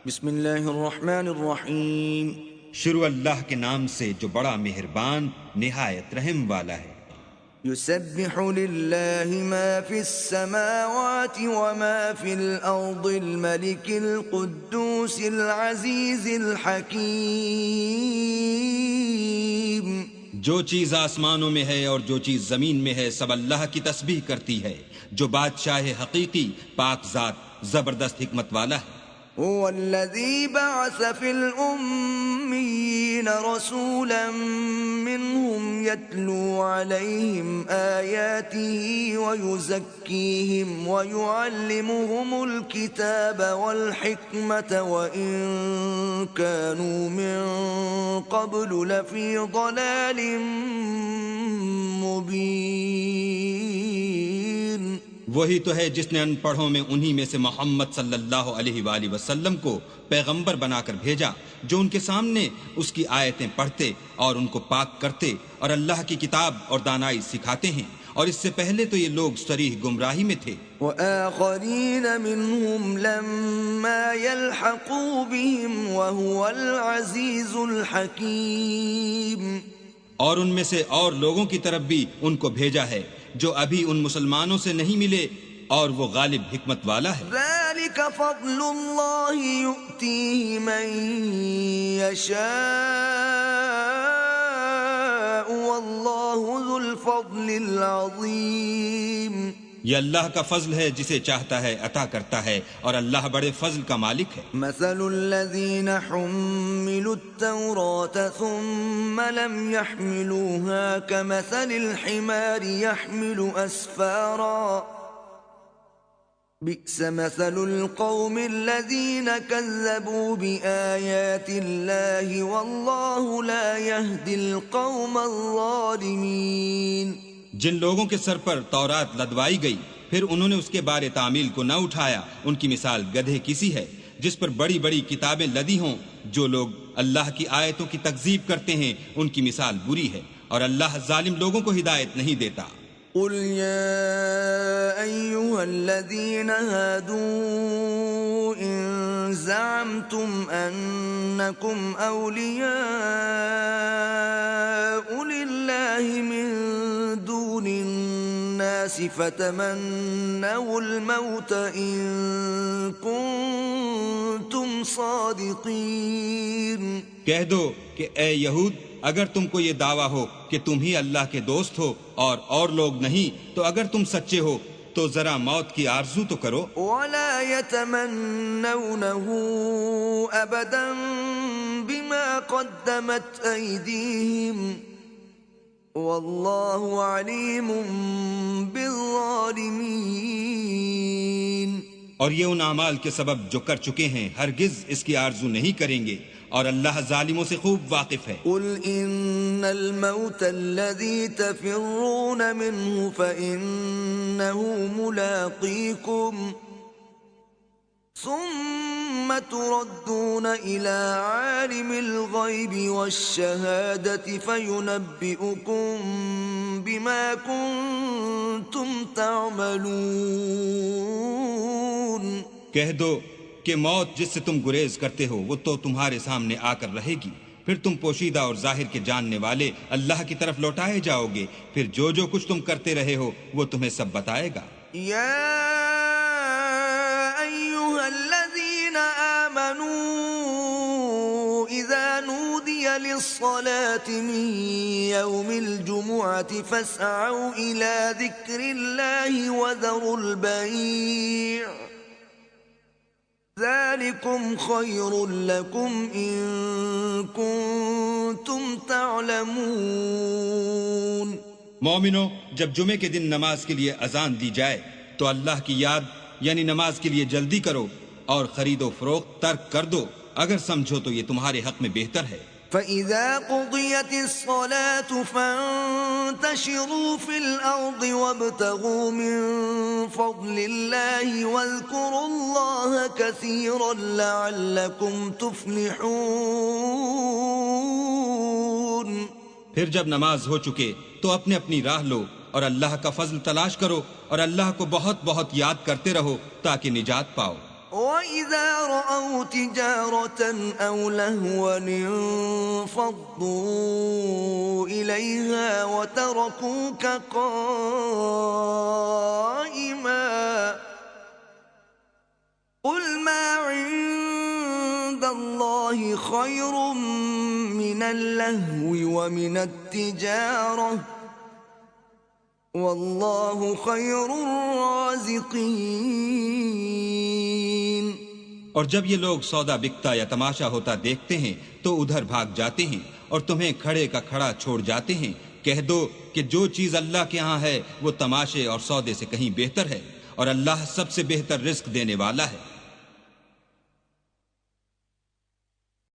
بسم اللہ الرحمن الرحیم. شروع اللہ کے نام سے جو بڑا مہربان نہایت رحم والا ہے. يسبح لله ما في السماوات وما في الأرض الملك القدوس العزيز الحكيم. جو چیز آسمانوں میں ہے اور جو چیز زمین میں ہے سب اللہ کی تسبیح کرتی ہے، جو بادشاہ حقیقی پاک ذات زبردست حکمت والا ہے. هو الذي بعث في الأميين رسولا منهم يتلو عليهم آياته ويزكيهم ويعلمهم الكتاب والحكمة وإن كانوا من قبل لفي ضلال مبين. وہی تو ہے جس نے ان پڑھوں میں انہی میں سے محمد صلی اللہ علیہ وآلہ وسلم کو پیغمبر بنا کر بھیجا، جو ان کے سامنے اس کی آیتیں پڑھتے اور ان کو پاک کرتے اور اللہ کی کتاب اور دانائی سکھاتے ہیں، اور اس سے پہلے تو یہ لوگ صریح گمراہی میں تھے. وآخرین منهم لما يلحقوا بهم وهو العزیز الحکیم. اور ان میں سے اور لوگوں کی طرف بھی ان کو بھیجا ہے جو ابھی ان مسلمانوں سے نہیں ملے، اور وہ غالب حکمت والا ہے. ذلك فضل اللہ یؤتیہ من یشاء واللہ ذو الفضل العظیم. یہ اللہ کا فضل ہے، جسے چاہتا ہے عطا کرتا ہے، اور اللہ بڑے فضل کا مالک ہے. مثل الذین حملوا التوراة ثم لم يحملوها كمثل الحمار يحمل أسفارا بئس مثل القوم الذين كذبوا بآيات الله والله لا يهدي القوم الظالمين. جن لوگوں کے سر پر تورات لدوائی گئی پھر انہوں نے اس کے بارے تعمیل کو نہ اٹھایا، ان کی مثال گدھے کسی ہے جس پر بڑی بڑی کتابیں لدی ہوں. جو لوگ اللہ کی آیتوں کی تکذیب کرتے ہیں ان کی مثال بری ہے، اور اللہ ظالم لوگوں کو ہدایت نہیں دیتا. قل يا أيها الذين هادوا إن زعمتم أنكم أولياء لله من دون الناس فتمنوا الموت إن كنتم صادقين. کہہ دو کہ اے یہود، اگر تم کو یہ دعویٰ ہو کہ تم ہی اللہ کے دوست ہو اور لوگ نہیں، تو اگر تم سچے ہو تو ذرا موت کی آرزو تو کرو. ولا يتمنونه أبدا بما قدمت أيديهم والله عليم بالظالمين. اور یہ ان اعمال کے سبب جو کر چکے ہیں ہرگز اس کی آرزو نہیں کریں گے، اور اللہ ظالموں سے خوب واقف ہے. قل ان الموت الذي تفرون منه فإنه ملاقيكم ثم تردون إلى عالم الغيب والشهادة فينبئكم بما كنتم تعملون. کہہ دو کہ موت جس سے تم گریز کرتے ہو وہ تو تمہارے سامنے آ کر رہے گی، پھر تم پوشیدہ اور ظاہر کے جاننے والے اللہ کی طرف لوٹائے جاؤ گے، پھر جو کچھ تم کرتے رہے ہو وہ تمہیں سب بتائے گا. یا ایھا الذین آمنوا اذا نودی للصلاة من یوم الجمعة فاسعوا الى ذکر اللہ وذروا البیع ذالکم خیر لکم ان کنتم تعلمون. مومنو، جب جمعے کے دن نماز کے لیے اذان دی جائے تو اللہ کی یاد یعنی نماز کے لیے جلدی کرو اور خرید و فروخت ترک کر دو، اگر سمجھو تو یہ تمہارے حق میں بہتر ہے. فَإِذَا قُضِيَتِ الصَّلَاةُ فَانتَشِرُوا فِي الْأَرْضِ وَابْتَغُوا مِن فَضْلِ اللَّهِ وَاذْكُرُوا اللَّهَ كَثِيرًا لَعَلَّكُمْ تُفْلِحُونَ. پھر جب نماز ہو چکے تو اپنی اپنی راہ لو اور اللہ کا فضل تلاش کرو اور اللہ کو بہت بہت یاد کرتے رہو تاکہ نجات پاؤ. وَإِذَا رَأَوْا تِجَارَةً أَوْ لَهْوًا انفَضُّوا إِلَيْهَا وَتَرَكُوكَ قَائِمًا قُلْ مَا عِندَ اللَّهِ خَيْرٌ مِّنَ اللَّهْوِ وَمِنَ التِّجَارَةِ وَاللَّهُ خَيْرُ الرَّازِقِينَ۔ اور جب یہ لوگ سودا بکتا یا تماشا ہوتا دیکھتے ہیں تو ادھر بھاگ جاتے ہیں اور تمہیں کھڑے کا کھڑا چھوڑ جاتے ہیں۔ کہہ دو کہ جو چیز اللہ کے ہاں ہے وہ تماشے اور سودے سے کہیں بہتر ہے، اور اللہ سب سے بہتر رزق دینے والا ہے۔